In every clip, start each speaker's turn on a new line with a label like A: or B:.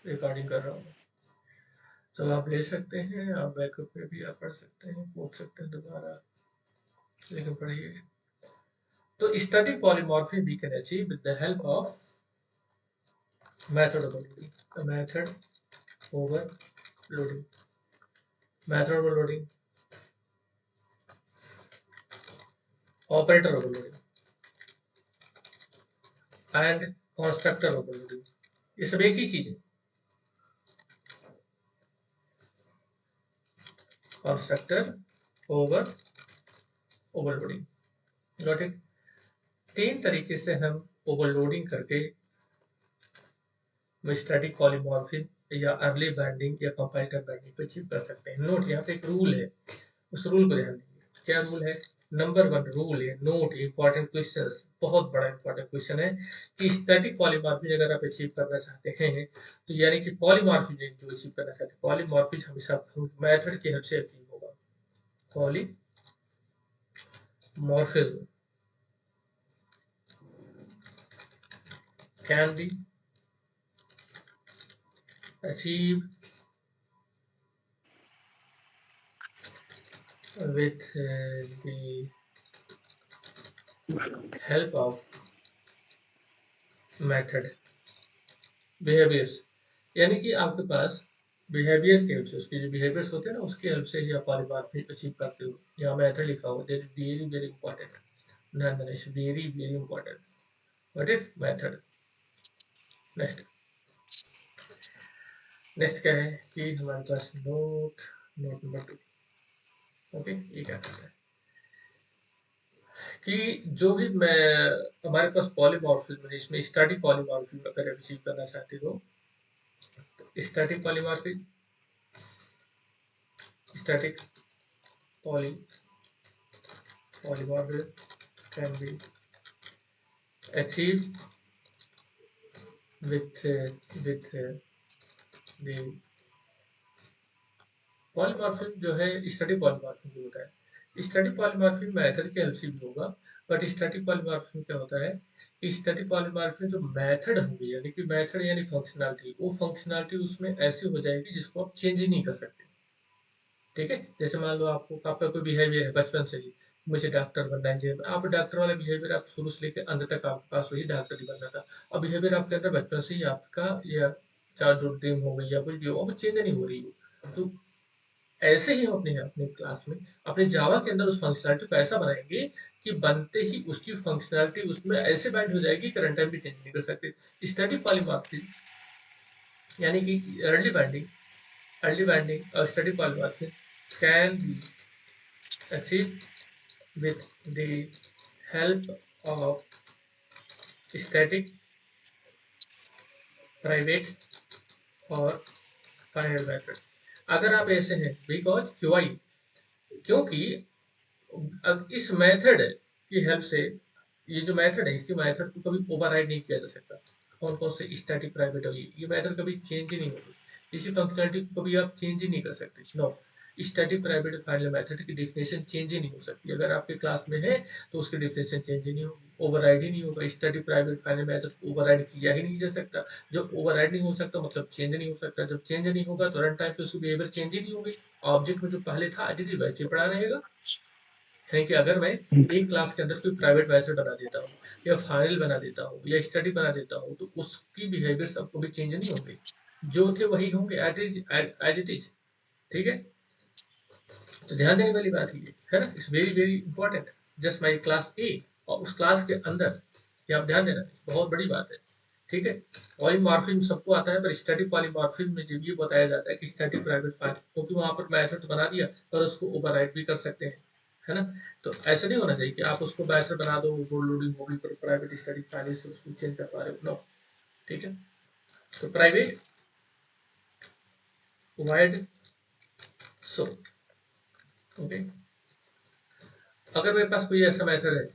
A: Recording कर रहा हूँ। तो आप ले सकते हैं, आप बैकअप पे भी आप पढ़ सकते हैं, पूछ सकते हैं दोबारा, लेकिन पढ़िए। तो static polymorphism we can achieve with the help of method overloading. The method overloading, method overloading, operator overloading and constructor overloading. ये सब एक ही चीज है, कंस्ट्रक्टर ओवरलोडिंग। Got it. तीन तरीके से हम ओवरलोडिंग करके स्टैटिक पॉलीमॉर्फिज्म या अर्ली बाइंडिंग या कंपैरेटर बाइंडिंग को अचीव कर सकते हैं। नोट, यहाँ पे एक रूल है, उस रूल को ध्यान दीजिए। क्या रूल है? नंबर 1 रूल है, नोट इंपॉर्टेंट क्वेश्चन, बहुत बड़ा इंपॉर्टेंट क्वेश्चन है कि स्टैटिक पॉलीमॉर्फिज्म अगर आप अचीव करना चाहते हैं तो यानी कि पॉलीमॉर्फिज्म जो अचीव करना चाहते हैं, पॉलीमॉर्फिज्म हमेशा मेथड की हेल्प से अचीव होगा। Polymorphism can be achieved with the help of method behaviors। यानी कि आपके पास बिहेवियर के हेल्प से, उसके जो बिहेवियर्स होते हैं ना, उसके हेल्प से ही आप पॉलीमॉर्फिज्म अचीव करते हो। यहाँ मेथड लिखा हुआ, that is very very important, ध्यान देना, it's very very important. What is method? Next next क्या है कि हमारे पास नोट नंबर 2। ओके, ये क्या करता है कि जो भी मैं हमारे पास पॉलीमॉर्फिज्म है, इसमें स्टैटिक पॉलीमॉर्फिज्म अगर अचीव करना चाहते हो तो static polymorphism, static polymorphism can be achieved with the polymorphism जो है, स्टैटिक पॉलीमॉर्फिज्म जो होता है, स्टैटिक पॉलीमॉर्फिज्म मेथड के हेल्प से भी होगा। बट स्टैटिक पॉलीमॉर्फिज्म क्या होता है कि स्टैटिक पॉलीमॉर्फिज्म जो मेथड होगी, यानी कि मेथड यानी फंक्शनैलिटी, वो फंक्शनैलिटी उसमें ऐसी हो जाएगी जिसको आप चेंज ही नहीं कर सकते। ठीक है, जैसे मान लो आपका कोई बिहेवियर है बचपन से ही, मुझे डॉक्टर बनना है, आप डॉक्टर वाला बिहेवियर आप शुरू से लेकर अंत तक आपके पास वही डॉक्टर ही बनना था। अब बिहेवियर आपके अंदर बचपन से ही आपका, या चाहे जो ड्रीम हो गई या कुछ भी हो, अब चेंज नहीं हो रही हो। तो ऐसे ही हम अपने अपने क्लास में अपने जावा के अंदर उस फंक्शनलिटी को ऐसा बनाएंगे कि बनते ही उसकी फंक्शनलिटी उसमें ऐसे बाइंड हो जाएगी कि रन टाइम भी चेंज नहीं कर सकते। स्टैटिक पॉलीमॉर्फिज्म यानी कि अर्ली बाइंडिंग और static polymorphism can be achieved with the help of static, private और फाइनल मेथड। अगर आप ऐसे हैं, बिकॉज क्योंकि अब इस मेथड की हेल्प से, ये जो मेथड है, इसकी मेथड को कभी ओवरराइड नहीं किया जा सकता। कौन कौन से? स्टैटिक, प्राइवेट और ये मेथड कभी चेंज ही नहीं होगी। इसी फंक्शनलिटी को कभी आप चेंज ही नहीं कर सकते। नो, स्टैटिक, प्राइवेट और फाइनल मेथड की डेफिनेशन चेंज ही नहीं हो सकती। अगर आपके क्लास में है तो उसकी डेफिनेशन चेंज ही नहीं होगी, ओवरराइड ही नहीं होगा। स्टैटिक, प्राइवेट, फाइनल मेथड को ओवरराइड किया ही नहीं जा सकता। जब ओवरराइड नहीं हो सकता मतलब चेंज नहीं हो सकता। जब चेंज नहीं होगा तो रन टाइम पे उसकी बिहेवियर चेंज ही नहीं होगी। ऑब्जेक्ट में जो पहले था एज वैसे पड़ा रहेगा। यानी कि अगर मैं एक क्लास के अंदर कोई प्राइवेट मेथड बना देता हूँ या फाइनल बना देता हूँ या स्टडी बना देता हूँ तो उसकी बिहेवियर सब कभी चेंज नहीं होंगे, जो थे वही होंगे एज इट इज। ठीक है, तो ध्यान देने वाली बात ये है ना, it's very very important. Just my class ए और उस क्लास के अंदर, ये आप ध्यान देना, बहुत बड़ी बात है। ठीक है, पॉलीमॉर्फिज्म सबको आता है, पर स्टैटिक पॉलीमॉर्फिज्म में जब ये बताया जाता है कि स्टैटिक प्राइवेट फाइल, क्योंकि वहां पर मेथड तो बना दिया पर उसको ओवरराइड भी कर सकते हैं, है ना। तो ऐसा नहीं होना चाहिए कि आप उसको मेथड बना दो, ओवरलोडिंग होगी, पर प्राइवेट स्टैटिक फाइल से उसको चेंज कर पा रहे हो। नो, ठीक है। तो प्राइवेट वाइड सो, ओके, अगर मेरे पास कोई ऐसा मेथड है,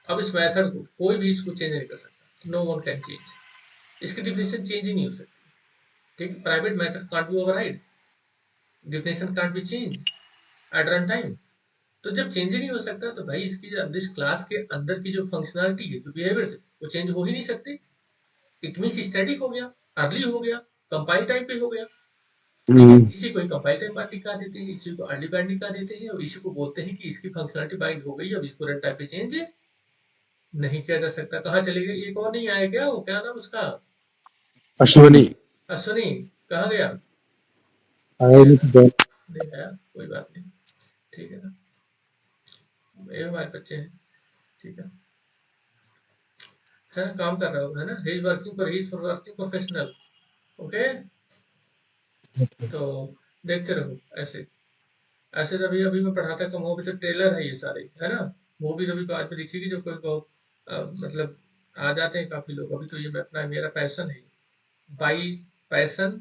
A: अब इस मेथड को कोई भी इसको चेंज नहीं कर सकता, नो वन कैन चेंज, इसकी डिफिनेशन चेंज ही नहीं हो सकती। ठीक, private method can't be override, definition can't be change at run time. तो जब चेंज ही नहीं हो सकता तो भाई इसकी इस क्लास के अंदर की जो फंक्शनलिटी है, जो बिहेवियर है, वो चेंज हो ही नहीं सकती। इट मींस स्टैटिक हो गया। अर्ली हो गया, कंपाइल टाइम पे हो गया। ठीक है,
B: हम्म,
A: इसी को ही कंपाइल टाइम बाइंडिंग कहा देते हैं, इसी को अर्ली बाइंडिंग कहा देते हैं, और इसी को बोलते हैं कि इसकी फंक्शनलिटी बाइंड हो गई, अब इसको रन टाइम पे चेंज नहीं किया जा सकता। कहाँ चले गए? एक और नहीं आया क्या? वो क्या नाम उसका?
B: अश्वनी
A: अश्विनी। कहाँ गया? नहीं
B: आया नहीं
A: आया?
B: तो
A: नहीं आया, कोई बात नहीं। ठीक है ना, ये हमारे बच्चे हैं। ठीक है ना, काम कर रहा होगा, है ना, he is working for, he is for working professional. Okay. तो देखते रहो ऐसे। ऐसे अभी अभी मैं पढ़ाता कम हो, अभी तो ट्रेलर है ये सारे, है ना। मूवी अभी बाद में दिखेगी, जो कोई को मतलब आ जाते हैं काफी लोग। अभी तो ये मैं अपना, मेरा पैशन है, by passion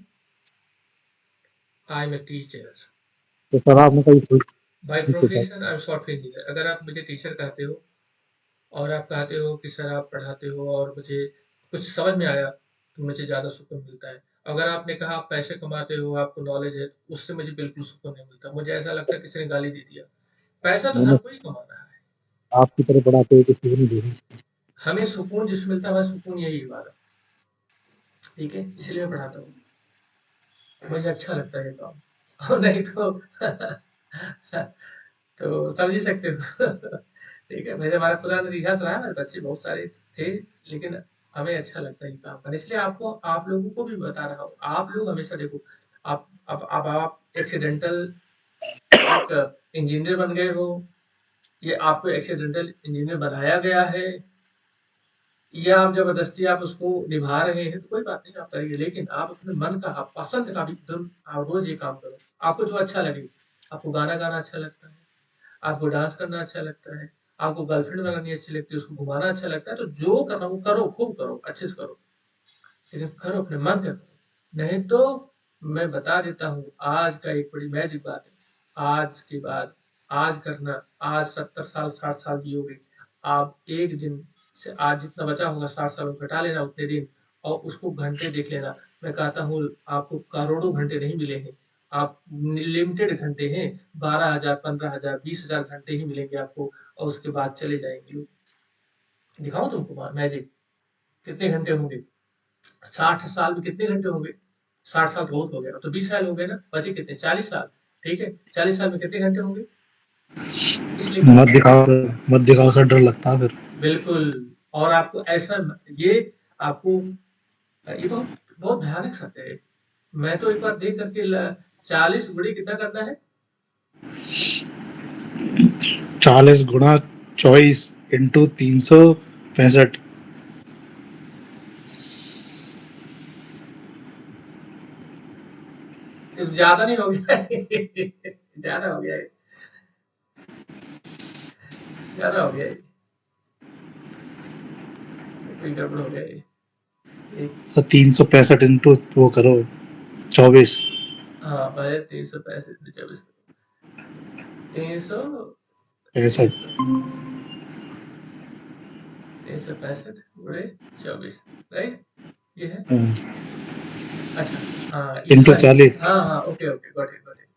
A: I am a teacher,
B: तो सर आपने कहीं कोई
A: बाई
B: नहीं सीखा।
A: Profession I am software engineer. अगर आप मुझे टीचर कहते हो और आप कहते हो कि सर आप पढ़ाते हो और मुझे कुछ समझ में आया, तो मुझे ज़्यादा सुकून मिलता है। अगर आपने कहा आप पैसे कमाते हो, आपको नॉलेज है, तो उससे मुझे बिल्कुल सुकून नहीं मिलता। मुझे ऐसा लगता है किसी ने गाली दे दिया। पैसा तो हर
B: मैंने
A: कोई कमाना है,
B: आपकी तरह पढ़ाते हुए किसी को नहीं देखा।
A: हमें सुकून जिसमें मिलता है वह सुकून यही है हमारा। ठीक है, इसलिए मैं पढ़ाता हूँ, मुझे अच्छा लगता है ये काम। और नहीं तो तो समझ ही सकते हो। ठीक है, वैसे हमारा पुराना इतिहास रहा है, बच्चे बहुत सारे थे, लेकिन हमें अच्छा लगता है ये काम करना, इसलिए आपको, आप लोगों को भी बता रहा हूँ। आप लोग हमेशा देखो, अब आप एक्सीडेंटल एक इंजीनियर बन गए हो, ये आपको एक्सीडेंटल इंजीनियर बनाया गया है, या आप जबरदस्ती आप उसको निभा रहे हैं, तो कोई बात नहीं, आप करिए, लेकिन आप अपने मन का, आप पसंद का भी आप रोज ये काम करो, आपको जो अच्छा लगे। आपको गाना गाना अच्छा लगता है, आपको डांस करना अच्छा लगता है, आपको गर्लफ्रेंड बनानी अच्छी लगती है, उसको घुमाना अच्छा लगता है, तो जो करना वो करो, खूब करो, अच्छे से करो, लेकिन करो अपने मन का करो। नहीं तो मैं बता देता हूँ, आज का एक बड़ी मैजिक बात है, आज के बाद, आज करना, आज 70 साल 60 साल जियोगे आप, एक दिन से आज जितना बचा होगा 60 साल में घटा लेना उतने दिन, और उसको घंटे देख लेना। मैं कहता हूँ आपको करोड़ों घंटे नहीं मिले हैं, आप लिमिटेड घंटे हैं, 12,000 15,000 20,000 घंटे ही मिलेंगे आपको, और उसके बाद चले जाएंगे। दिखाऊं तुमको मैजिक, कितने घंटे होंगे? 60 साल में कितने घंटे होंगे? 60 साल बहुत हो गया, तो 20 साल हो गए ना, बचे कितने? 40 साल। ठीक है, 40 साल में कितने घंटे होंगे? इसलिए कहता
B: मत
A: हूँ,
B: दिखाओ सर, मत दिखाओ सर, डर लगता है फिर।
A: बिल्कुल। और आपको ऐसा, ये आपको, ये बहुत बहुत भयानक सत्य है। मैं तो एक बार देख करके 40 गुणे कितना करना है?
B: 40 गुणा 24 × 365।
A: ज्यादा नहीं हो गया? ज्यादा हो गया है, ज्यादा हो गया है, कोई गड़बड़ हो गया है। एक,
B: सर 365 इंटू वो करो 24।
A: हाँ, पहले 365 24, 300,
B: 65।
A: 365 × 24, राइट, ये है। अच्छा, हाँ
B: इंटू
A: इसमें,
B: 40।
A: हाँ हाँ, okay okay, got it got it.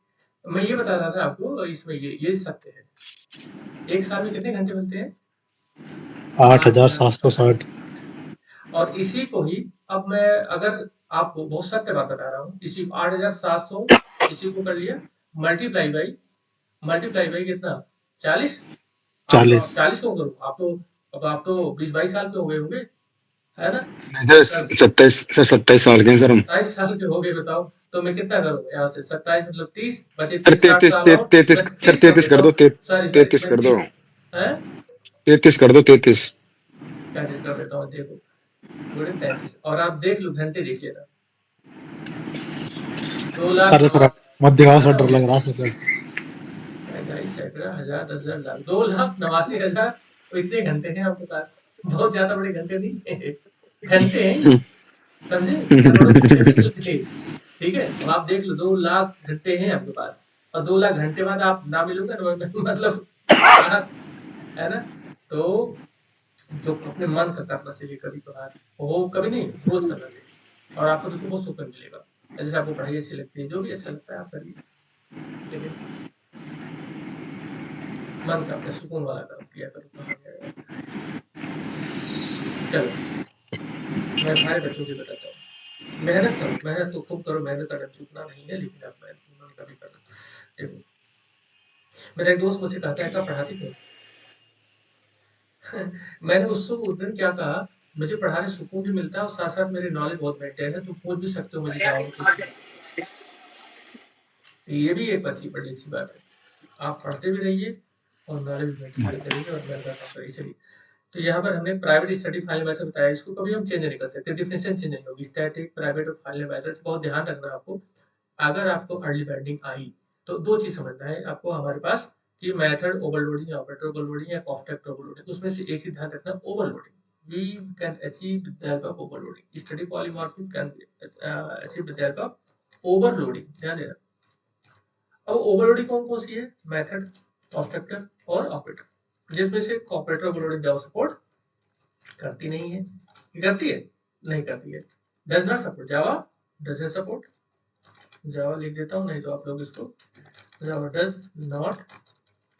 A: मैं ये बता रहा था आपको, इसमें ये सत्य है, एक साल में कितने घंटे मिलते हैं?
B: आठ
A: आठ
B: हजार
A: हजार
B: सात सौ
A: सात
B: साठ
A: सौ और इसी को ही, अब मैं, अगर आपको बहुत सत्य बात बता रहा हूँ, इसी को 8,700, इसी को कर लिया, मल्टीप्लाई बाई कितना? 40। आप तो, आप
B: 40।
A: 40 को करो, आप तो, अब आप तो 20 22 साल के हो गए होंगे, है ना।
C: नहीं सर, 27 साल के हैं सर हम।
A: 27 साल के हो गए, बताओ। तो मैं कितना करूँ यहाँ से? 27 मतलब 30 बचे,
C: सर
A: 30 60
C: तैतीस
A: साल और, मैं
C: सर
A: 30 कर
C: 33
A: देता
C: कर दो,
A: हूँ। सॉरी सॉरी,
C: 33
A: मैं
C: कर दो,
A: 30 है,
C: 33 कर दो, 33।
A: 33 कर देता हूँ, देखो, गुणे 33, और आप देख लो, घंटे देख लेना, 2 लाख
B: अरे सर
A: नवासी
B: मत दिखाओ सर,
A: ज्यादा हो
B: डर
A: गया,
B: लग रहा है सर।
A: महंगाई सैकड़ा हजार 10,000 लाख, 2,89,000, तो इतने घंटे हैं आपके पास, बहुत ज्यादा बड़े घंटे नहीं है, घंटे हैं ये, समझे, करोड़ों घंटे नहीं मिलते। ठीक है, अब आप देख लो, 2 लाख घंटे हैं आपके पास, और 2 लाख घंटे बाद आप ना मिलोगे ना, मतलब कहाँ, है ना। तो जो अपने मन का करना चाहिए कभी कभार, वो कभी नहीं, रोज करना चाहिए, और आपको देखो बहुत सुकून मिलेगा। जैसे आपको पढ़ाई अच्छी लगती है, जो भी अच्छा लगता है आप करिए, लेकिन मन का अपने सुकून वाला काम किया करो, कहा गया है। चलो, मैं हमारे बच्चों की बताता हूँ। मेहनत तो खूब करो, मेहनत का डर चूकना नहीं है, लेकिन आप मेहनत कभी करना। देखो, मेरा एक दोस्त मुझसे कहता है, "क्या पढ़ाते क्यों?" मैंने उससे उस दिन क्या कहा, मुझे पढ़ाने से सुकून भी मिलता है और साथ-साथ मेरी नॉलेज बहुत मेंटेन है, तुम पूछ भी सकते हो मुझे जावा में कुछ भी। ये भी एक बड़ी अच्छी बात है। आप पढ़ते भी रहिए और नॉलेज भी मेंटेन करते रहिए और मेहनत का काम करिए। चलिए, तो यहाँ पर हमने प्राइवेट स्टडी फाइनल मेथड बताया, इसको कभी हम चेंज नहीं कर सकते, डेफिनेशन चेंज नहीं होगी। स्टैटिक, प्राइवेट और फाइनल मेथड्स, बहुत ध्यान रखना है आपको। अगर आपको अर्ली बाइंडिंग आई, तो 2 चीज़ समझना है आपको हमारे पास, कि मेथड ओवरलोडिंग या ऑपरेटर ओवरलोडिंग या कॉन्स्ट्रक्टर ओवरलोडिंग, उसमें से एक चीज़ ध्यान रखना, overloading. We can achieve with the help of overloading. Static polymorphism can be achieved with the help of overloading. ध्यान देना। अब ओवरलोडिंग कौन-कौन सी है? मेथड, कॉन्स्ट्रक्टर और ऑपरेटर। जिसमें से ऑपरेटर ओवरलोडिंग जावा सपोर्ट करती नहीं है। ये करती है? नहीं करती है। Does not support, Java doesn't support. Java लिख देता हूँ, नहीं तो आप लोग इसको, जावा डज नॉट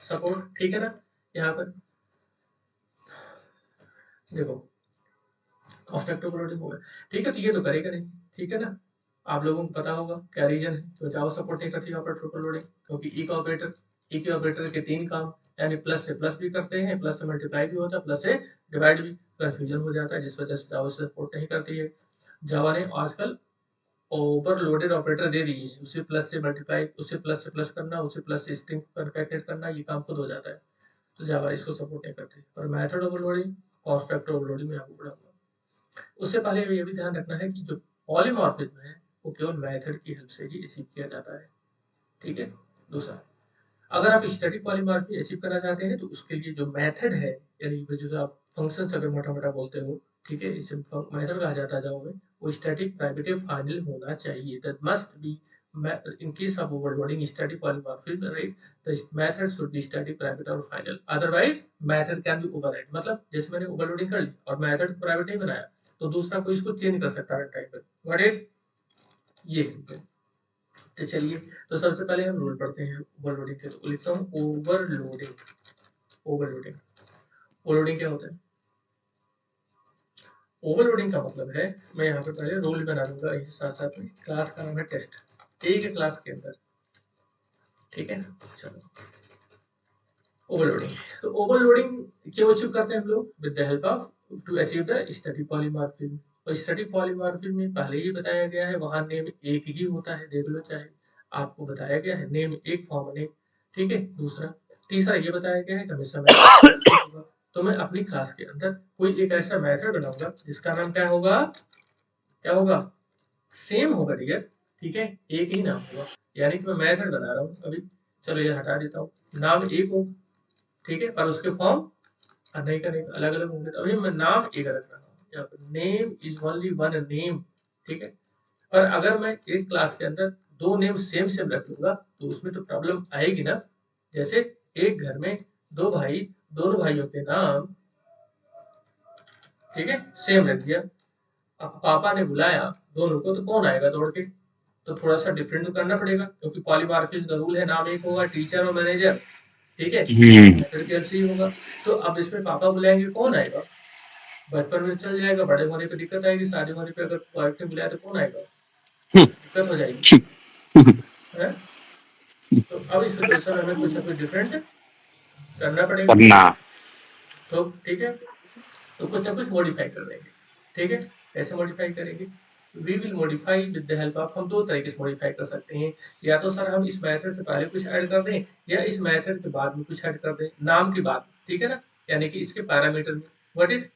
A: सपोर्ट, ठीक है ना। यहाँ पर देखो, कॉन्स्ट्रक्टर ओवरलोडिंग हो गया, ठीक है, तो ये तो करेगा नहीं, ठीक है ना। आप लोगों को पता होगा क्या रीजन है तो जावा सपोर्ट नहीं करती ऑपरेटर ओवरलोडिंग, क्योंकि ई के ऑपरेटर के 3 काम, यानी प्लस से प्लस भी करते हैं, प्लस से मल्टीप्लाई भी होता है, प्लस से डिवाइड भी। कंफ्यूजन हो जाता है, जिस वजह से जावा सपोर्ट नहीं करती है। जावा ने आजकल ओवरलोडेड ऑपरेटर दे दिए हैं, उसे प्लस से मल्टीप्लाई, उसे प्लस से प्लस करना, उसे प्लस से स्ट्रिंग कॉन्कैटनेट करना, ये काम खुद हो जाता है। तो जावा इसको सपोर्ट नहीं करती। और मेथड ओवरलोडिंग, कॉन्स्ट्रक्टर ओवरलोडिंग में आपको पढ़ाऊंगा। उससे पहले ये भी ध्यान रखना है कि जो पॉलीमॉर्फिज्म है, वो केवल मेथड की हेल्प से ही अचीव किया जाता है, ठीक है। दूसरा, अगर आप स्टैटिक पॉलीमॉर्फी अचीव करना चाहते हैं, तो उसके लिए जो मेथड है, यानी जो आप फंक्शंस अगर मोटा-मोटा बोलते हो, ठीक है, इसे मेथड कहा जाता है जावा में, वो स्टैटिक, प्राइवेटिव, फाइनल होना चाहिए। That must be in case of overloading static polymorphism, right, the method should be static, private और final, otherwise method can be override। मतलब जैसे मैंने ओवरलोडिंग कर ली और मेथड प्राइवेट नहीं बनाया, तो दूसरा कोई इसको चेंज कर सकता है टाइम पर। व्हाट इज ये है। तो चलिए, तो सबसे पहले हम रूल पढ़ते हैं ओवरलोडिंग के। तो लिखता हूँ ओवरलोडिंग। ओवरलोडिंग, ओवरलोडिंग क्या होता है? ओवरलोडिंग का मतलब है, मैं यहाँ पे पहले रूल बना दूंगा, इसके साथ साथ में क्लास का नाम है टेस्ट, एक है क्लास के अंदर, ठीक है। चलो, ओवरलोडिंग, तो ओवरलोडिंग क्यों अचीव करते हैं हम लोग? With the help of, to achieve the static polymorphism. और स्टैटिक पॉलीमॉर्फिज्म में पहले ही बताया गया है, वहां नेम एक ही होता है, देख लो चाहे, आपको बताया गया है नेम एक, फॉर्म नेम, ठीक है। दूसरा, तीसरा ये बताया गया है कि हमेशा मेथड होगा। तो मैं अपनी क्लास के अंदर कोई एक ऐसा मेथड बनाऊंगा जिसका नाम क्या होगा? क्या होगा? सेम होगा डियर, ठीक है, एक ही नाम होगा। यानी कि मैं मेथड बना रहा हूँ अभी, चलो ये हटा देता हूँ, नाम एक होगा, ठीक है, पर उसके फॉर्म नहीं करेंगे, अलग अलग होंगे। तो अभी मैं नाम एक रख रहा हूँ यहाँ पर, name is only one name, ठीक है। पर अगर मैं एक क्लास के अंदर दो नेम सेम सेम रखूंगा, तो उसमें तो प्रॉब्लम आएगी ना। जैसे एक घर में दो भाई, दोनों भाइयों के नाम, ठीक है, सेम रख दिया, अब पापा ने बुलाया दोनों को, तो कौन आएगा दौड़ के? तो थोड़ा सा डिफरेंट तो करना पड़ेगा, क्योंकि पॉलीमॉर्फिज्म का रूल है, नाम एक होगा, टीचर और मैनेजर, ठीक है, मेथड के एलसी होगा। तो अब इसमें पापा बुलाएंगे, कौन आएगा? बचपन में चल जाएगा, बड़े होने पे दिक्कत आएगी, शादी होने पे अगर वाइफ ने बुलाया तो कौन आएगा? दिक्कत हो जाएगी, है? तो अब इस सिचुएशन में हमें कुछ ना कुछ डिफरेंट करना पड़ेगा,
C: पढ़ना।
A: तो ठीक है, तो कुछ ना कुछ मॉडिफाई कर देंगे, ठीक है। कैसे मॉडिफाई करेंगे? We will modify with the help of, हम दो तरीके से मॉडिफाई कर सकते हैं, या तो सर हम इस मेथड से पहले कुछ ऐड कर दें, या इस मेथड के बाद में कुछ ऐड कर दें, नाम के बाद, ठीक है ना, यानी कि इसके पैरामीटर में। व्हाट इज,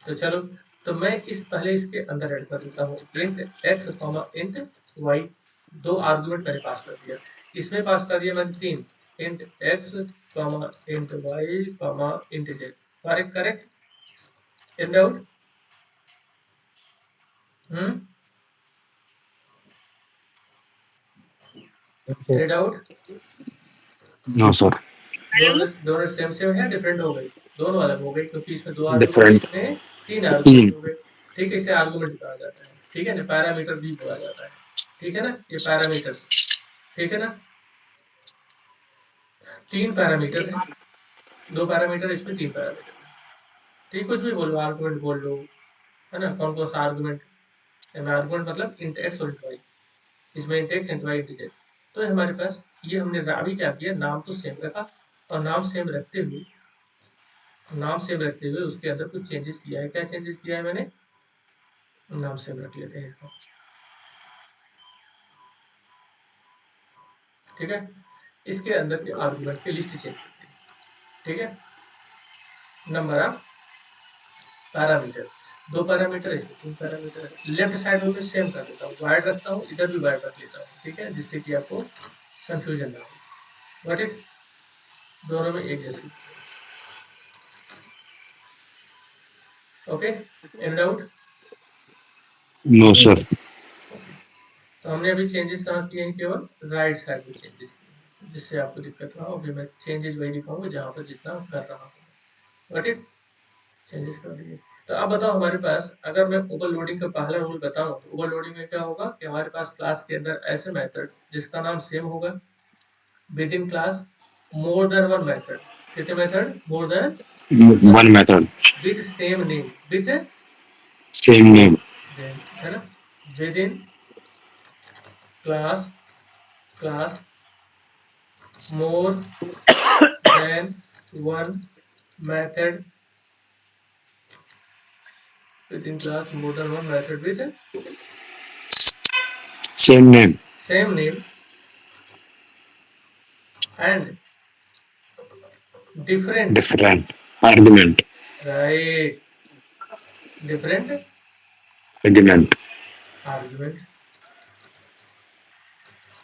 A: तो चलो, तो मैं इस पहले इसके अंदर ऐड कर देता हूँ, int x comma int y, दो आर्गुमेंट मैंने पास कर दिया। इसमें पास कर दिया मैंने तीन, int x comma int y comma int z. Correct, correct, any doubt? Hmm, any doubt?
C: No sir.
A: दोनों दोनों सेम सेम है, डिफरेंट हो गई? दोनों अलग हो गई, क्योंकि इसमें दो आर्गुमेंट,
C: डिफरेंट।
A: इसमें तीन आर्गुमेंट
C: तीन।
A: हो गए, ठीक है। इसे आर्गुमेंट कहा जाता है, ठीक है ना, पैरामीटर भी बोला जाता है, ठीक है ना, ये पैरामीटर्स, ठीक है ना। तीन पैरामीटर है, दो पैरामीटर इसमें, तीन पैरामीटर है, ठीक, कुछ भी बोलो, आर्गुमेंट बोल लो, है ना, कौन कौन सा आर्गुमेंट, आर्गुमेंट मतलब int x और int y, इसमें int x int y integer. तो हमारे पास ये हमने अभी क्या किया, नाम तो सेम रखा और नाम सेम रखते हुए उसके अंदर कुछ चेंजेस किया है। क्या चेंजेस किया है मैंने, नाम सेम रख लेते हैं इसको, ठीक है। इसके अंदर के आर्गुमेंट की लिस्ट चेंज करते हैं, ठीक है। नंबर ऑफ पैरामीटर, 2 पैरामीटर, इसमें 3 पैरामीटर है। लेफ्ट साइड में भी सेम कर देता हूँ, वाइड रखता हूँ, इधर भी वाइड रख लेता हूँ, ठीक है, जिससे कि आपको कंफ्यूजन ना हो। गॉट इट, दोनों में एक जैसी। Okay, any doubt?
C: No sir.
A: तो हमने अभी चेंजेस कहाँ किए हैं, केवल राइट साइड में चेंजेस किए हैं, जिससे आपको दिक्कत ना हो। अभी मैं चेंजेस वही दिखाऊंगा जहाँ पर जितना कर रहा हूँ। गॉट इट, चेंजेस कर दिए। तो अब बताओ, हमारे पास अगर मैं ओवरलोडिंग का पहला रूल बताऊं तो ओवरलोडिंग में क्या होगा कि हमारे पास क्लास के अंदर ऐसे मेथड्स जिसका नाम सेम होगा, within class more than one method. कितने method, more than
C: one method,
A: with same name, with
C: same name,
A: है ना, within class more than one method, within class more than one method with
C: same name,
A: same name and different,
C: different argument,
A: right, different
C: argument,
A: argument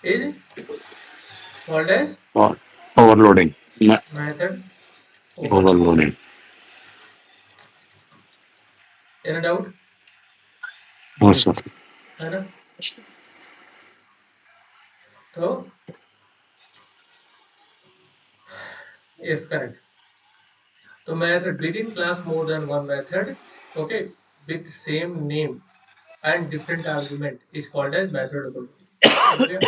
A: is called as
C: और overloading,
A: method overload.
C: Overloading.
A: Any doubt?
C: No sir.
A: है ना, तो if correct, तो method within class more than one method, okay, with same name and different argument is called as method overloading. Okay?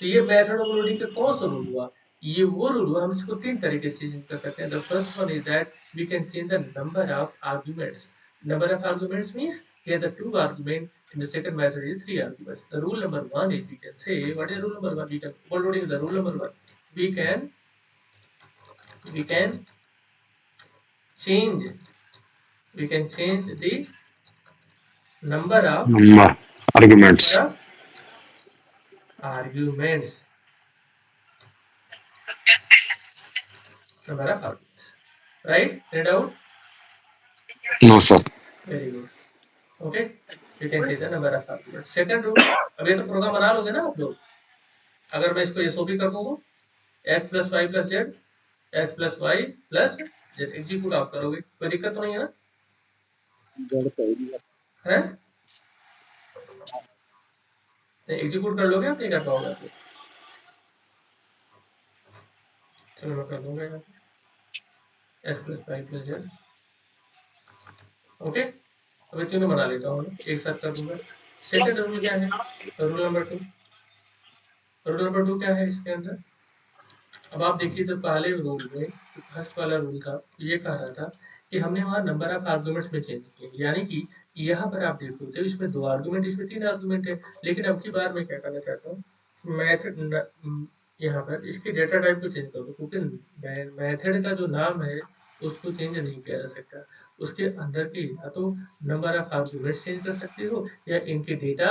A: तो ये method overloading का कौन सा rule हुआ, ये वो रूल हुआ, हम इसको 3 तरीके से चेंज कर सकते हैं। The first one is that we can change the number of arguments. Number of arguments means here the 2 argument, in the second method is 3 arguments. The rule number 1 is, we can say, what is rule number 1, we can overloading the rule number 1, we can change the number of
C: number arguments,
A: arguments, number of arguments, right? Any doubt?
C: No sir.
A: Very good. Okay, you can take the number of arguments. Second rule, अब ये तो programme बना लोगे ना आप लोग। अगर मैं इसको एसओपी कर दूँ तो x plus y plus z, x plus y plus z, execute आप करोगे, कोई दिक्कत तो नहीं है ना? है, एग्जीक्यूट कर लोगे आप, नहीं कर पाओगे आप लोग? चलो मैं कर दूंगा यहाँ पे x plus y plus z. Okay, अब ये तीनों बना लेता हूँ, एक साथ कर दूंगा। सेकंड रूल क्या है, रूल नंबर 2। रूल नंबर 2 क्या है इसके अंदर, अब आप देखिए, तो पहले रूल में जो फर्स्ट वाला रूल था, ये कह रहा था कि हमने वहाँ नंबर ऑफ आर्गुमेंट्स में चेंज किए, यानी कि यहाँ पर आप देखो तो इसमें 2 आर्गुमेंट, इसमें 3 आर्गुमेंट है। लेकिन अब की बार मैं क्या करना चाहता हूँ, मैथड यहाँ पर इसके डेटा टाइप को चेंज कर दो, क्योंकि मैथड का जो नाम है उसको चेंज नहीं किया जा सकता। उसके अंदर के या तो नंबर ऑफ आर्गुमेंट्स चेंज कर सकते हो या इनके डेटा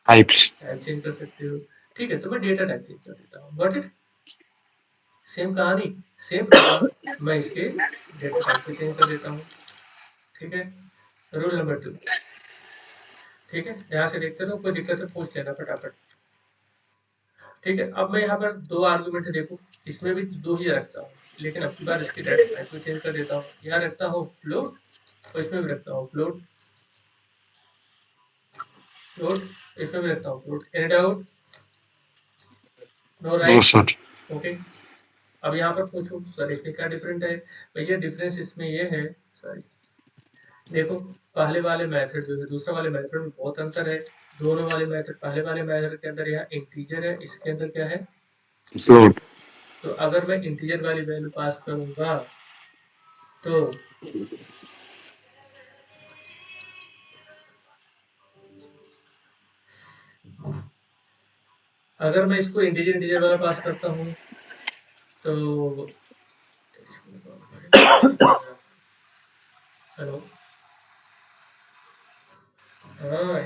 C: टाइप्स,
A: टाइप चेंज कर सकते हो। ठीक है, तो मैं डेटा टाइप चेंज कर देता हूँ। गॉट इट, सेम कहानी, सेम प्रोग्राम, मैं इसके डेटा टाइप को चेंज कर देता हूँ। ठीक है, रूल नंबर 2। ठीक है, ध्यान से देखते रहो, कोई दिक्कत है पूछ लेना फटाफट। ठीक है, अब मैं यहाँ पर 2 आर्गुमेंट देखो, इसमें भी 2 ही रखता हूँ, लेकिन अब की बार इसके डेटा टाइप को चेंज कर देता हूँ। यहाँ रखता हूँ फ्लोट और इसमें भी रखता हूँ फ्लोट, इसमें भी रखता हूँ float. Any doubt? No,
C: no
A: right?
C: Sir.
A: Okay, अब यहाँ पर पूछो सर इसमें क्या डिफरेंट है। भैया डिफरेंस इसमें ये है, सॉरी देखो, पहले वाले मेथड जो है दूसरे वाले मेथड में बहुत अंतर है। दोनों वाले मेथड, पहले वाले मेथड के अंदर यहाँ इंटीजर है, इसके अंदर क्या है,
C: फ्लोट,
A: तो अगर मैं इंटीजर वाली वैल्यू पास करूंगा तो अगर मैं इसको इंटीजर इंटीजर वाला पास करता हूँ तो हेलो। हाँ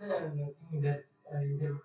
A: Nothing that I did.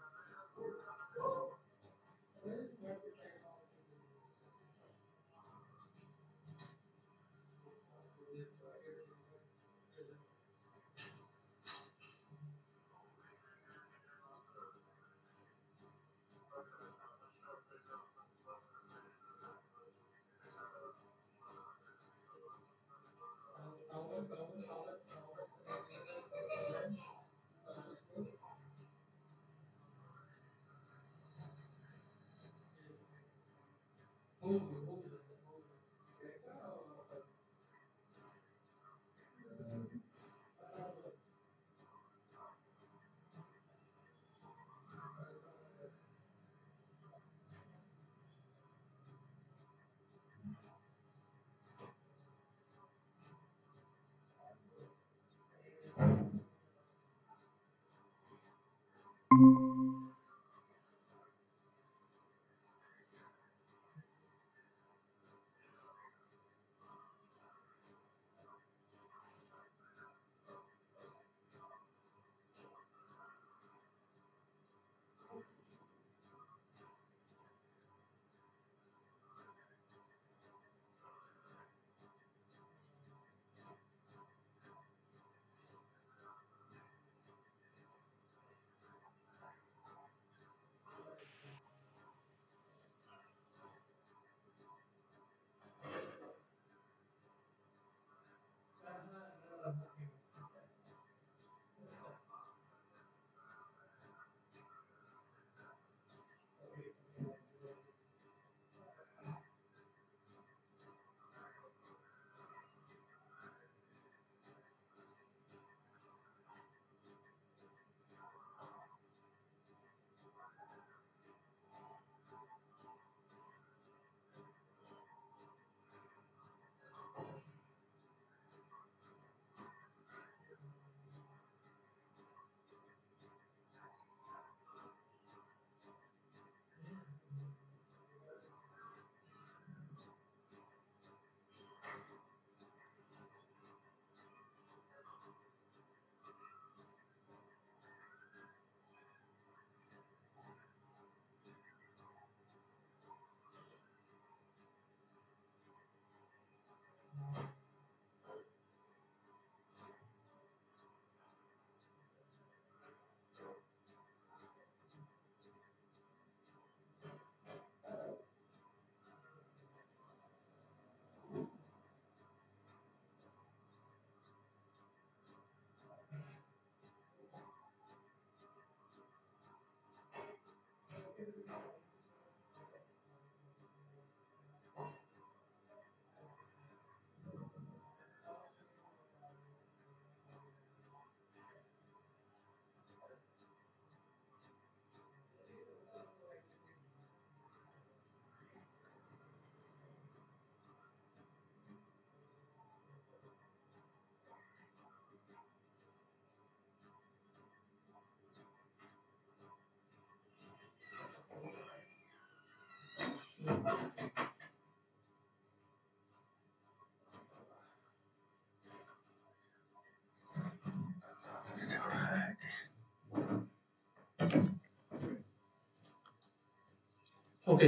A: Okay,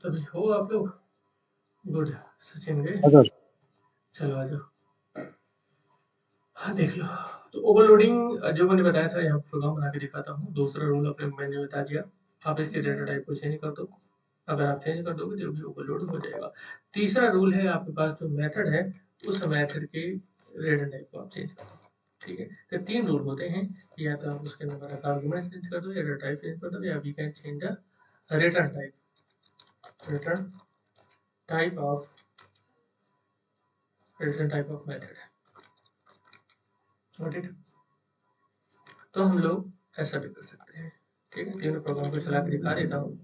A: तभी हो आप लोग गुड। सचिन गए,
B: अगर
A: चलो आ जाओ। हाँ देख लो। तो ओवरलोडिंग जो मैंने बताया था, यहाँ प्रोग्राम बना के दिखाता हूँ। दूसरा रूल अपने मैंने बता दिया, आप इसके डेटा टाइप को चेंज कर दो। अगर आप चेंज कर दोगे तो भी ओवरलोड हो जाएगा। तीसरा रूल है, आपके पास जो मेथड है उस मेथड के डेटा टाइप को आप चेंज कर दो। ठीक है, तो 3 रूल होते हैं, या तो आप उसके नंबर का आर्गुमेंट चेंज कर दो, या डेटा टाइप चेंज कर दो, या we can change the return type, return type of method. Got it? तो हम लोग ऐसा भी कर सकते हैं। ठीक है, तीनों प्रोग्राम को चला के दिखा देता हूँ।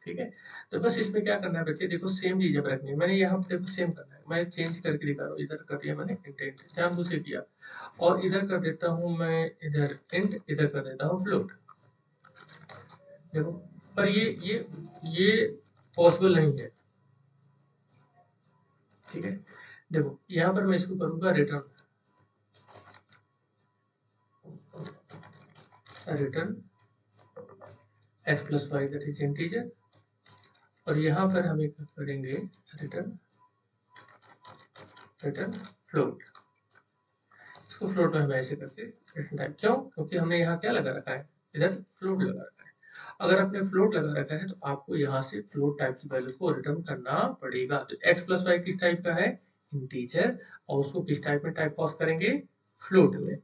A: ठीक है, तो बस इसमें क्या करना है बच्चे, देखो सेम चीज अब रखनी है। मैंने यहाँ पे देखो सेम करना है, मैं चेंज करके दिखा रहा हूँ, इधर कर दिया मैंने इंट जानबूझ से किया, और इधर कर देता हूँ मैं इधर इंट, इधर कर देता हूँ फ्लोट। देखो, पर ये पॉसिबल नहीं है, ठीक है। देखो यहाँ पर मैं इसको करूंगा return x plus y that is integer, और यहाँ पर हम एक करेंगे रिटर्न फ्लोट। इसको फ्लोट में हम ऐसे करके रिटर्न टाइप, क्यों? क्योंकि हमने यहाँ क्या लगा रखा है, इधर फ्लोट लगा रखा है। अगर आपने फ्लोट लगा रखा है तो आपको यहाँ से फ्लोट टाइप की वैल्यू को रिटर्न करना पड़ेगा। तो x प्लस वाई किस टाइप का है, इंटीजर, और उसको किस टाइप में टाइप पास करेंगे, फ्लोट में,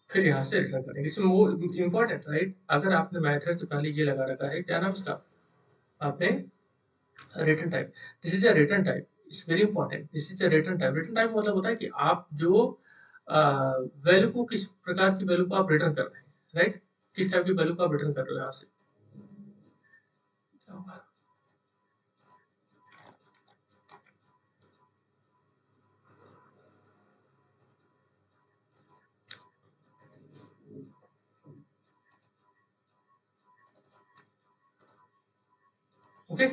A: फिर यहाँ से रिटर्न करेंगे। इसमें वो इम्पोर्टेंट, राइट? अगर आपने मैथड से पहले ये लगा रखा है, क्या नाम इसका, आपने return type, this is a return type, it's very important, this is a return type. Return type मतलब होता है कि आप जो वैल्यू को, किस प्रकार की वैल्यू को आप रिटर्न कर रहे हैं, राइट? किस टाइप की वैल्यू को आप रिटर्न कर रहे हो यहाँ से। ओके,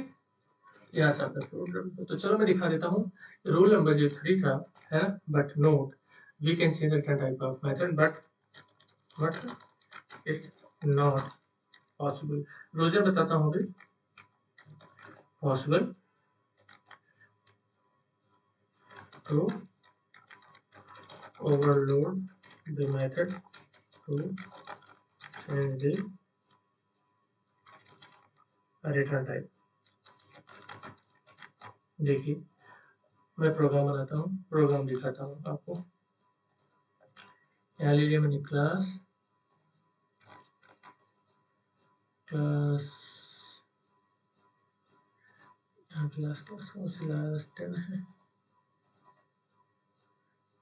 A: यहाँ से आपका फ्लोट। तो चलो मैं दिखा देता हूँ। रूल नंबर जो 3 था, है ना, but note we can change return type of method, but it's not possible. रोजर बताता हूँ अभी, possible to overload the method to change the return type। देखिए, मैं प्रोग्राम बनाता हूँ, प्रोग्राम दिखाता हूँ आपको। यहाँ लीजिए मैंने क्लास क्लास 10 है,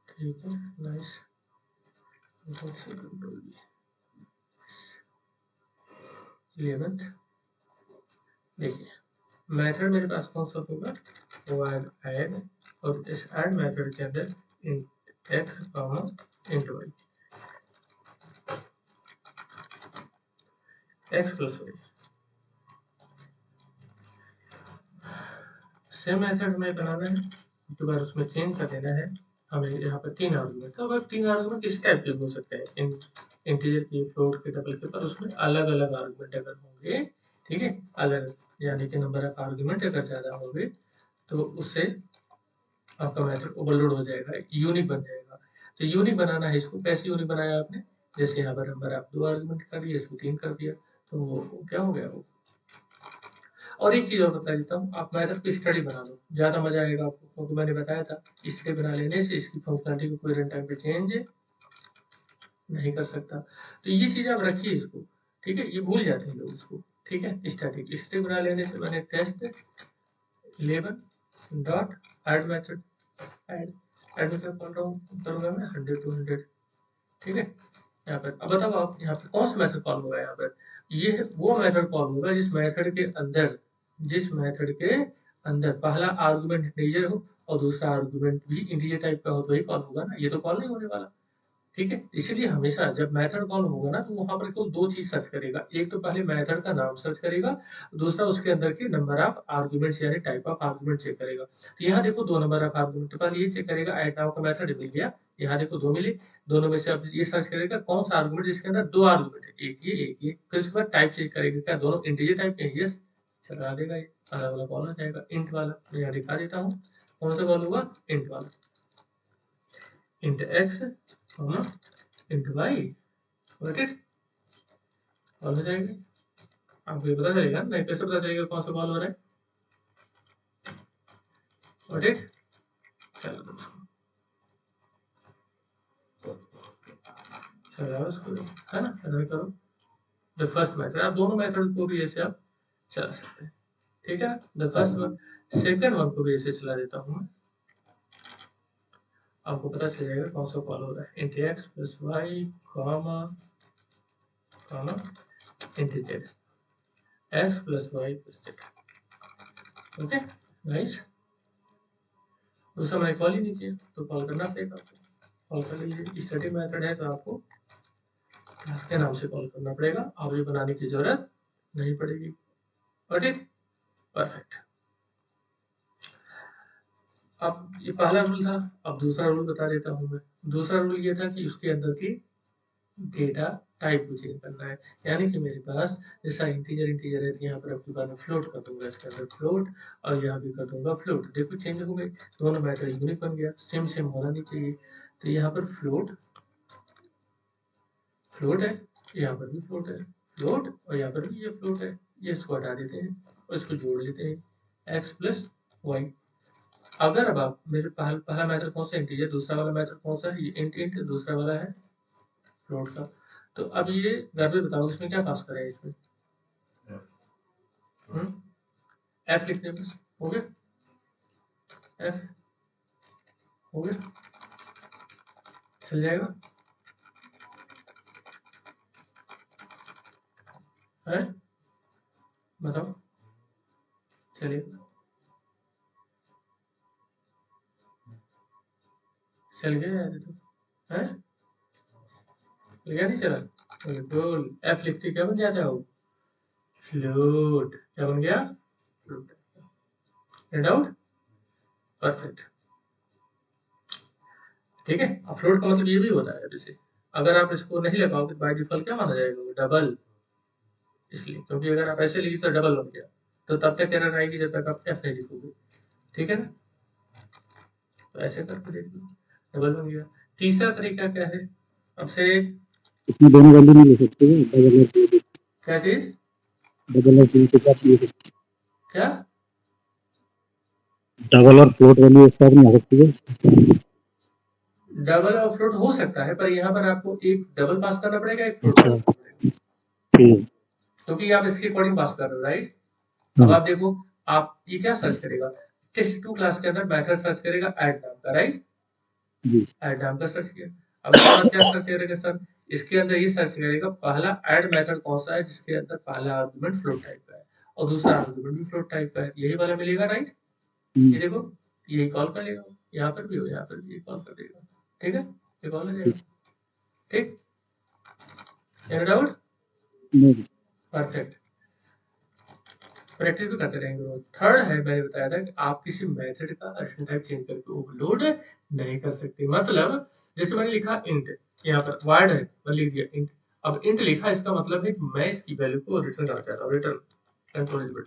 A: ठीक है, नाइस। 11th, देखिए मेथड मेरे पास कौन सा होगा, वाइड ऐड, और इस ऐड मेथड के अंदर int x comma int y, x plus y. Same method हमें बनाना है, उसके बाद उसमें चेंज कर देना है हमें। यहाँ पर 3 आर्गुमेंट, तो अब 3 आर्गुमेंट किसी टाइप के हो सकते हैं, इंटीजर के, फ्लोट के, डबल के, पर उसमें अलग अलग आर्गुमेंट अगर होंगे, ठीक है, अलग, यानी कि नंबर ऑफ आर्गुमेंट अगर ज्यादा होंगे तो उससे आपका मेथड ओवरलोड हो जाएगा, यूनिक बन जाएगा। तो यूनिक बनाना है इसको, कैसे यूनिक बनाया आपने, जैसे यहाँ पर नंबर आप 2 आर्गुमेंट कर दिया, इसको 3 कर दिया, तो वो क्या हो गया वो। और एक चीज और बता देता हूँ, आप मैथड को स्टडी बना लो, ज्यादा मजा आएगा आपको, क्योंकि मैंने बताया था स्टडी बना लेने से इसकी फंक्शनलिटी को कोई रन टाइम पे चेंज नहीं कर सकता। तो ये चीज आप रखिए इसको, ठीक है, ये भूल जाते हैं लोग इसको, ठीक है। स्टैटिक स्टडी बना लेने से मैंने test 11 dot add method, add method करूंगा मैं 100 to 100, ठीक है। यहाँ पर अब बताओ आप, यहाँ पर कौन सा मेथड कॉल होगा, यहाँ पर ये वो मेथड कॉल होगा जिस मेथड के अंदर पहला आर्गुमेंट इंटीजर हो और दूसरा आर्गुमेंट भी इंटीजर टाइप का हो, तो ही कॉल होगा ना, ये तो कॉल नहीं होने वाला, ठीक है। इसलिए हमेशा जब मेथड कॉल होगा ना, तो वहां पर केवल 2 चीज सर्च करेगा, एक तो पहले मेथड का नाम सर्च करेगा, दूसरा उसके अंदर के नंबर ऑफ आर्गुमेंट्स यानी टाइप ऑफ आर्गुमेंट चेक करेगा। तो यहाँ देखो 2 नंबर ऑफ आर्गुमेंट, तो पहले ये चेक करेगा ऐड नाउ का मेथड मिल गया, यहाँ देखो 2 मिले, दोनों में से अब ये सर्च करेगा कौन सा आर्गुमेंट जिसके अंदर 2 आर्गुमेंट है, एक ये, फिर उसके बाद टाइप चेक करेगा क्या दोनों इंटीजर टाइप के हैं, यस, चला देगा, ये अलग वाला कॉल हो जाएगा, इंट वाला। मैं यहाँ दिखा देता हूँ कौन सा कॉल होगा, इंट वाला, int x int y, got it, call हो जाएगा। आपको ये पता चलेगा नहीं, कैसे पता चलेगा कौन सा कॉल हो रहा है, गॉट इट। चलो दोस्तों, चलाओ इसको, है ना, रन करो द फर्स्ट मेथड। आप दोनों मेथड को भी ऐसे आप चला सकते हैं, ठीक है। The first one, second one को भी ऐसे चला देता हूँ मैं, आपको पता चल जाएगा कौन सा कॉल हो रहा है, int x plus y comma comma int z, x plus y plus z, okay, nice. दूसरा मैंने कॉल ही नहीं किया तो कॉल करना पड़ेगा आपको। कॉल कर लीजिए, स्टैटिक मेथड है तो आपको क्लास के नाम से कॉल करना पड़ेगा, और ये बनाने की जरूरत नहीं पड़ेगी। Got it? परफेक्ट। अब ये पहला रूल था, अब दूसरा रूल बता देता हूँ मैं। दूसरा रूल ये था कि उसके अंदर की डेटा टाइप को चेंज करना है, यानी कि मेरे पास जैसा इंटीजर इंटीजर है तो यहाँ पर आपके बार फ्लोट कर दूंगा, इसके अंदर फ्लोट, और यहाँ भी कर दूंगा फ्लोट। देखो चेंज हो गई, दोनों मैटर यूनिक बन गया, सेम सेम होना नहीं चाहिए। तो यहाँ पर फ्लोट फ्लोट है, यहाँ पर भी फ्लोट है, फ्लोट, और यहाँ पर भी ये फ्लोट है। ये इसको हटा देते हैं और इसको जोड़ लेते हैं, x प्लस वाई। अगर अब आप मेरे पहला मैथड कौन सा इंटीजर, दूसरा वाला मैथड कौन सा है, ये इंट इंट, दूसरा वाला है फ्लोट का। तो अब ये घर पे बताओ इसमें क्या पास करें, इसमें एफ लिखने बस, हो गया, एफ हो गया, चल जाएगा है, बताओ चलिए, चल गया यार, तो है गया नहीं चला, बिल्कुल। एफ लिखते क्या बन जाता है वो, फ्लोट। क्या बन गया, फ्लोट। डाउट, परफेक्ट, ठीक है। अब फ्लोट का मतलब ये भी होता है, जैसे अगर आप इसको नहीं लगाओगे बाय डिफॉल्ट क्या माना जाएगा, डबल, इसलिए क्योंकि अगर आप ऐसे लिखी तो डबल बन गया, तो तब तक एरर आएगी जब तक आप एफ नहीं लिखोगे, ठीक है ना। तो ऐसे करके देख लो, डबल बन गया। तीसरा तरीका क्या है, अब से
B: इसमें दोनों वैल्यू नहीं ले सकते हैं, डबल और फ्लोट,
A: क्या चीज,
B: डबल और फ्लोट के साथ ले सकते
A: क्या,
B: हैं। डबल और फ्लोट वैल्यू एक साथ नहीं आ सकती है।
A: डबल और फ्लोट हो सकता है, पर यहाँ पर आपको एक डबल पास करना पड़ेगा, एक फ्लोट पास
B: अच्छा,
A: करना पड़ेगा,
B: ठीक
A: क्योंकि आप इसके अकॉर्डिंग पास कर रहे हो, राइट।
B: है।
A: अब
B: हाँ
A: आप देखो, आप ये क्या सर्च करेगा, टेस्ट टू क्लास के अंदर मेथड सर्च करेगा ऐड नाम का, राइट,
B: जी,
A: ऐड नाम का सर्च किया। अब इसके बाद क्या सर्च करेगा सर, इसके अंदर ये सर्च करेगा पहला ऐड मेथड कौन सा है जिसके अंदर पहला आर्गुमेंट फ्लोट टाइप का है और दूसरा आर्गुमेंट भी फ्लोट टाइप का है, यही वाला मिलेगा, राइट। ये देखो, यही कॉल कर लेगा, यहाँ पर भी हो, यहाँ पर भी कॉल कर देगा, ठीक है, ये कॉल हो जाएगा, ठीक, एनी डाउट,
B: नहीं,
A: परफेक्ट। प्रैक्टिस भी करते रहेंगे रोज। थर्ड है, मैंने बताया था कि आप किसी मेथड का अर्शन टाइप चेंज करके ओवरलोड नहीं कर सकते। मतलब जैसे मैंने लिखा इंट, यहाँ पर वर्ड है, मैंने लिख दिया इंट। अब इंट लिखा, इसका मतलब है कि मैं इसकी वैल्यू को रिटर्न करना चाहता हूँ, रिटर्न कंट्रोल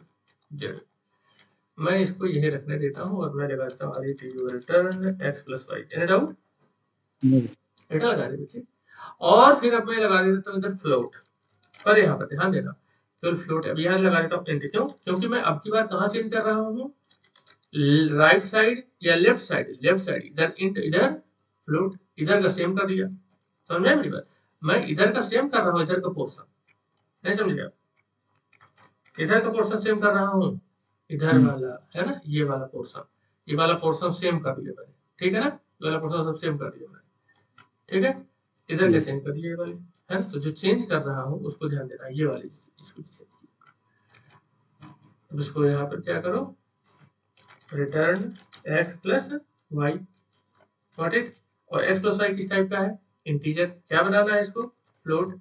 A: जेड, मैं इसको यही रखने देता हूँ और मैं लगाता हूँ return x plus y, any doubt,
B: नहीं,
A: रिटर्न लगा दे बच्चे। और फिर अब मैं लगा देता हूँ इधर फ्लोट, और यहाँ पर ध्यान देना, केवल फ्लोट है। अब यहाँ लगा देता हूँ इंट, क्यों, क्योंकि मैं अब की बार कहाँ चेंज कर रहा हूँ, राइट साइड या लेफ्ट साइड, लेफ्ट साइड, इधर इंट, इधर फ्लोट, इधर का सेम कर दिया, समझे मेरी बात। मैं इधर का सेम कर रहा हूँ, इधर का पोर्शन, नहीं समझे आप, इधर का पोर्शन सेम कर रहा हूँ, इधर वाला है ना, ये वाला पोर्शन, ये वाला पोर्शन सेम कर दिया मैंने, ठीक है ना, ये वाला पोर्शन सब सेम कर दिया मैंने, ठीक है, इधर का चेंज कर दिया ये वाले, है ना। तो जो चेंज कर रहा हूँ उसको ध्यान देना, ये वाली इसको चेंज किया। अब इसको यहाँ पर क्या करो, return x plus y, got it. और एक्स प्लस वाई किस टाइप का है, इंटीजर, क्या बनाना है इसको, फ्लोट।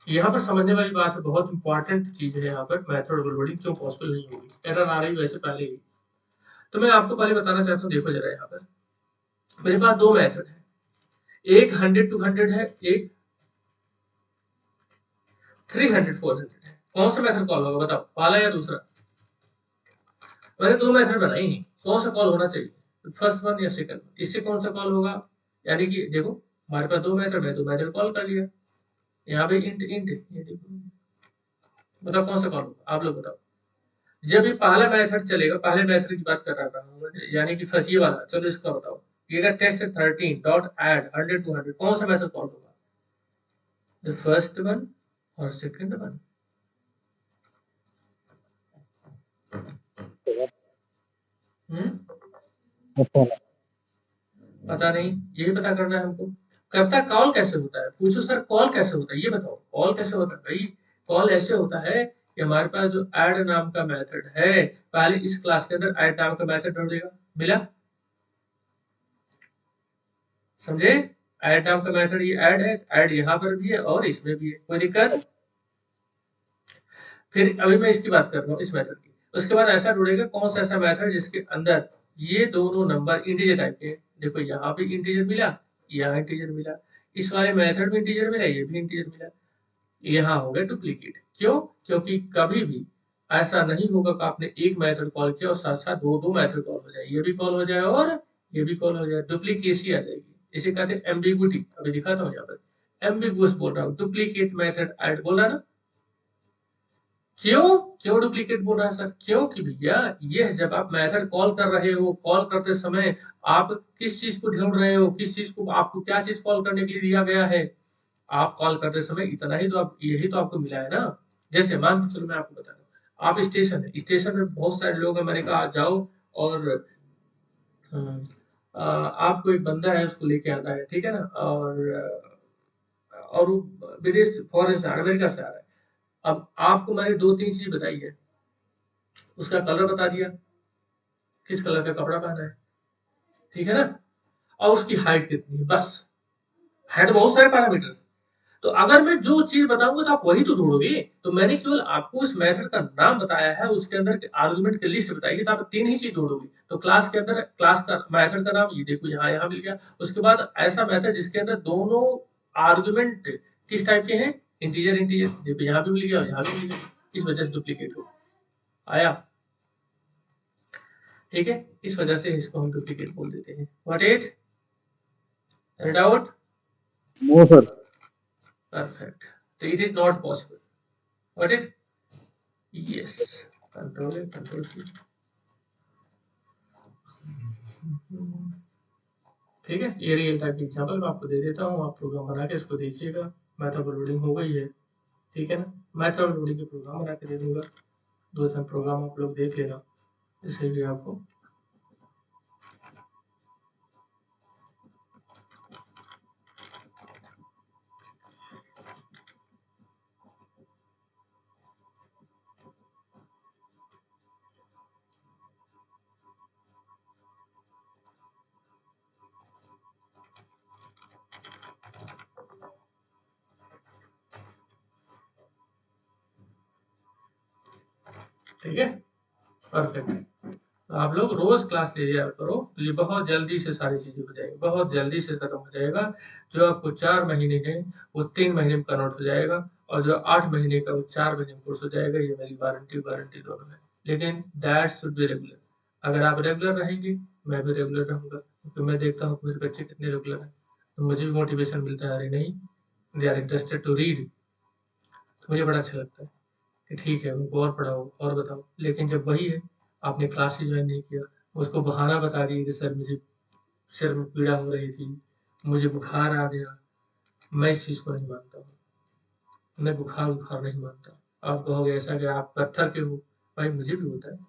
A: यहाँ पर समझने वाली बात है, बहुत इंपॉर्टेंट चीज है यहाँ पर, मेथड ओवरलोडिंग क्यों पॉसिबल नहीं होगी, एरर आ रही वैसे पहले ही। तो मैं आपको पहले बताना चाहता हूँ, देखो जरा यहाँ पर मेरे पास दो मेथड है, एक 100 टू 100 है, एक 300 400 है। कौन सा मेथड कॉल होगा बताओ, पहला या दूसरा। मैंने दो मेथड बनाई है, कौन सा कॉल होना चाहिए, फर्स्ट वन या सेकंड वन, इससे कौन सा कॉल होगा। यानी कि देखो हमारे पास दो मेथड है, दो मेथड कॉल कर लिया, यहाँ पे इंट इंट, ये देखो, बताओ कौन सा कॉल होगा, आप लोग बताओ। जब ये पहला मेथड चलेगा, पहले मेथड की बात कर रहा हूँ, यानी कि फर्स्ट ये वाला, चलो इसका बताओ, ये टेस्ट 13 डॉट एड 100 टू 100, कौन सा मेथड कॉल होगा, द फर्स्ट वन और सेकंड वन। पता नहीं, यही पता करना है हमको, करता कॉल कैसे होता है, पूछो सर कॉल कैसे होता है, ये बताओ कॉल कैसे होता है भाई। कॉल ऐसे होता है कि हमारे पास जो ऐड नाम का मेथड है, पहले इस क्लास के अंदर ऐड नाम का मेथड ढूंढेगा, मिला, समझे? ऐड नाम का मेथड ये ऐड है, ऐड यहाँ पर भी है और इसमें भी है, कोई दिक्कत? फिर अभी मैं इसकी बात कर रहा हूँ, इस मेथड की। उसके बाद ऐसा ढूंढेगा कौन सा ऐसा मेथड जिसके अंदर ये दोनों नंबर इंटीजर टाइप के हैं। देखो यहाँ भी इंटीजर मिला, यहाँ इंटीजर मिला, इस वाले मेथड में इंटीजर मिला, ये भी इंटीजर मिला, यहाँ हो गया डुप्लीकेट। क्यों? क्योंकि कभी भी ऐसा नहीं होगा कि आपने एक मेथड कॉल किया और साथ साथ दो मेथड कॉल हो जाए, ये भी कॉल हो जाए और ये भी कॉल हो जाए, डुप्लीकेसी आ जाएगी। इसे कहते हैं एम्बिगुइटी। अभी दिखाता हूँ यहाँ पर, एम्बिगुअस बोल रहा हूँ, डुप्लीकेट मेथड ऐड बोल रहा ना। क्यों? क्यों डुप्लीकेट बोल रहा है सर? क्योंकि भैया ये जब आप मेथड कॉल कर रहे हो, कॉल करते समय आप किस चीज को ढूंढ रहे हो, किस चीज को, आपको क्या चीज कॉल करने के लिए दिया गया है। आप कॉल करते समय इतना ही तो, आप यही तो आपको मिला है ना। जैसे मान के चलो, मैं आपको बता रहा हूँ, आप स्टेशन है, स्टेशन में बहुत सारे लोग हैं, मैंने कहा जाओ और आपको एक बंदा है उसको लेके आना है, ठीक है ना, और वो विदेश फॉरेन से आ रहा है, अमेरिका से आ रहा है। अब आपको मैंने दो तीन चीज बताई है, उसका कलर बता दिया, किस कलर का कपड़ा पहना है, ठीक है ना, और उसकी हाइट कितनी है, बस है तो बहुत सारे पैरामीटर्स। तो अगर मैं जो चीज बताऊंगा तो आप वही तो ढूंढोगे। तो मैंने केवल आपको इस मेथड का नाम बताया है, उसके अंदर के आर्गुमेंट की लिस्ट बताई है, तो आप तीन ही चीज ढूंढोगे। तो क्लास के अंदर क्लास का मेथड का नाम ये देखो, यहाँ यहाँ मिल गया। उसके बाद ऐसा मेथड जिसके अंदर दोनों आर्गुमेंट किस टाइप के हैं, इंटीजर इंटीजर, देखो यहाँ भी मिल गया और यहाँ भी मिल गया, इस वजह से डुप्लीकेट हो आया। ठीक है, इस वजह से इसको हम डुप्लीकेट बोल देते हैं। What it? Any doubt?
B: No sir.
A: Perfect. तो it is not possible. What it? Yes. Control है, कंट्रोल सी। ठीक है, ये रियल टाइप एग्जांपल मैं आपको दे देता हूँ, आप प्रोग्राम बना के इसको देखिएगा। मेथड लोडिंग हो गई है, ठीक है ना, मेथड लोडिंग के प्रोग्राम बना के दे दूंगा, दो तीन प्रोग्राम आप लोग देख लेना, इससे भी आपको ठीक है। परफेक्ट। आप लोग रोज क्लास ले लिया करो, तो ये बहुत जल्दी से सारी चीजें हो जाएगी, बहुत जल्दी से खत्म हो जाएगा। जो आपको 4 महीने है वो 3 महीने में कन्वर्ट हो जाएगा, और जो 8 महीने का वो 4 महीने में कोर्स हो जाएगा। ये मेरी वारंटी दोनों है। लेकिन दैट शुड बी रेगुलर। अगर आप रेगुलर रहेंगे, मैं भी रेगुलर रहूंगा, क्योंकि मैं देखता हूँ मेरे बच्चे कितने रेगुलर हैं, तो मुझे भी मोटिवेशन मिलता है, अरे नहीं, they are interested to read, तो मुझे बड़ा अच्छा लगता है कि ठीक है उनको और पढ़ाओ और बताओ। लेकिन जब वही है, आपने क्लास ही ज्वाइन नहीं किया, उसको बहाना बता दिए कि सर मुझे सिर में पीड़ा हो रही थी, मुझे बुखार आ गया, मैं इस चीज को नहीं मानता हूँ, मैं बुखार नहीं मानता। आप कहोगे ऐसा कि आप पत्थर के हो, भाई मुझे भी होता है।